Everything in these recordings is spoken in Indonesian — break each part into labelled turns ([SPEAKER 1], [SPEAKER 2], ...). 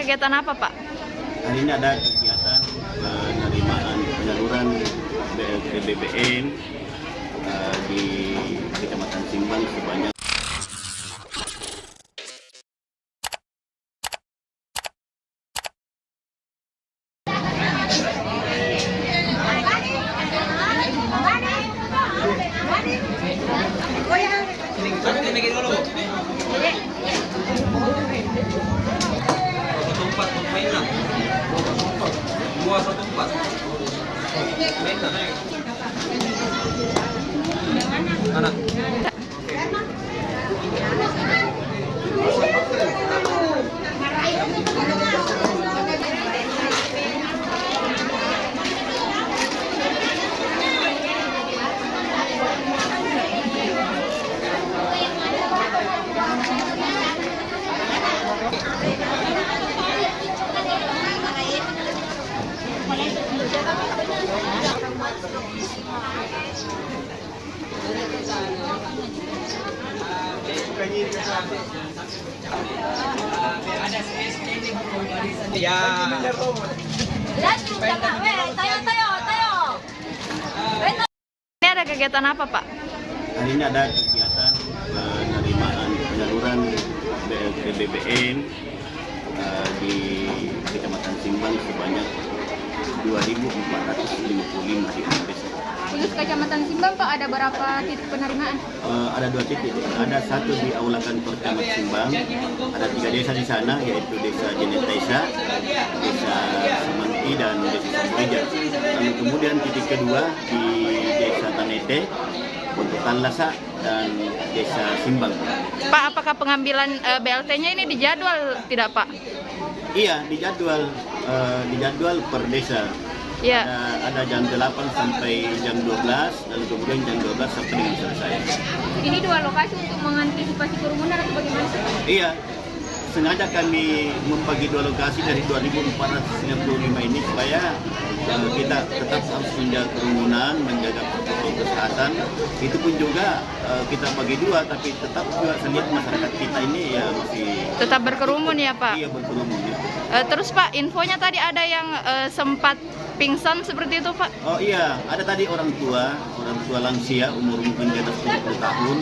[SPEAKER 1] kegiatan apa, Pak?
[SPEAKER 2] Hari ini ada kegiatan penerimaan penyaluran BLT BBM di Kecamatan Simbang sebanyak
[SPEAKER 1] Ini ada kegiatan apa, Pak?
[SPEAKER 2] hari ini ada kegiatan penerimaan penyaluran BLT BBM di Kecamatan Simbang sebanyak 2.455 di Indonesia.
[SPEAKER 3] Khusus Kecamatan Simbang, Pak, ada berapa titik penerimaan?
[SPEAKER 2] Ada 2 titik. Ada satu di Aula Kantor Camat Simbang. Ada 3 desa di sana, yaitu Desa Jenetaisa, Desa Semanti, dan Desa Sambeja. Lalu kemudian titik kedua di Desa Tanete, Pondok Tanlasa, dan Desa Simbang.
[SPEAKER 1] Pak, apakah pengambilan BLT-nya ini dijadwal tidak, Pak?
[SPEAKER 2] Iya, dijadwal per desa.
[SPEAKER 1] Iya.
[SPEAKER 2] Ada jam 8 sampai jam 12, lalu kemudian jam 12 sampai dengan selesai.
[SPEAKER 3] Ini 2 lokasi untuk mengantisipasi kerumunan atau bagaimana, Pak?
[SPEAKER 2] Iya, sengaja kami membagi 2 lokasi dari 2.455 ini supaya kita tetap harus menjaga kerumunan, menjaga protokol kesehatan. Itu pun juga kita bagi 2, tapi tetap juga saya lihat masyarakat kita ini ya masih
[SPEAKER 1] Tetap berkerumun ya, Pak?
[SPEAKER 2] Iya, berkerumun. Ya.
[SPEAKER 1] Terus, Pak, infonya tadi ada yang sempat pingsan seperti itu, Pak?
[SPEAKER 2] Oh iya, ada tadi orang tua lansia umur mungkin di atas 70 tahun.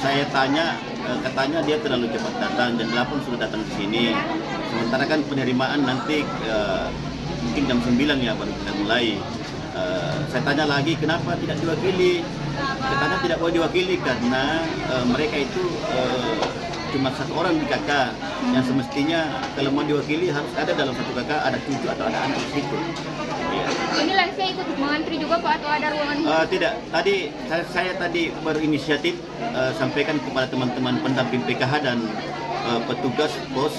[SPEAKER 2] Saya tanya, katanya dia terlalu cepat datang, jam 8 sudah datang ke sini. Sementara kan penerimaan nanti mungkin jam 9 ya baru kita mulai. Saya tanya lagi kenapa tidak diwakili. Katanya tidak boleh diwakili karena mereka itu cuma 1 orang di kakak, yang semestinya kalau mau diwakili harus ada dalam 1 kakak ada cucu atau ada anak di situ. Ya.
[SPEAKER 3] Ini lansia ikut mengantri juga, Pak, atau ada ruangan khusus?
[SPEAKER 2] Tidak, tadi saya tadi berinisiatif sampaikan kepada teman-teman pendamping PKH dan petugas pos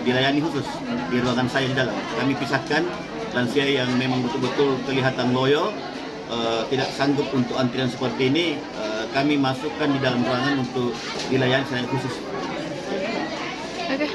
[SPEAKER 2] dilayani khusus di ruangan saya di dalam. Kami pisahkan lansia yang memang betul-betul kelihatan loyo, tidak sanggup untuk antrian seperti ini, kami masukkan di dalam ruangan untuk dilayani secara khusus.
[SPEAKER 1] Oke.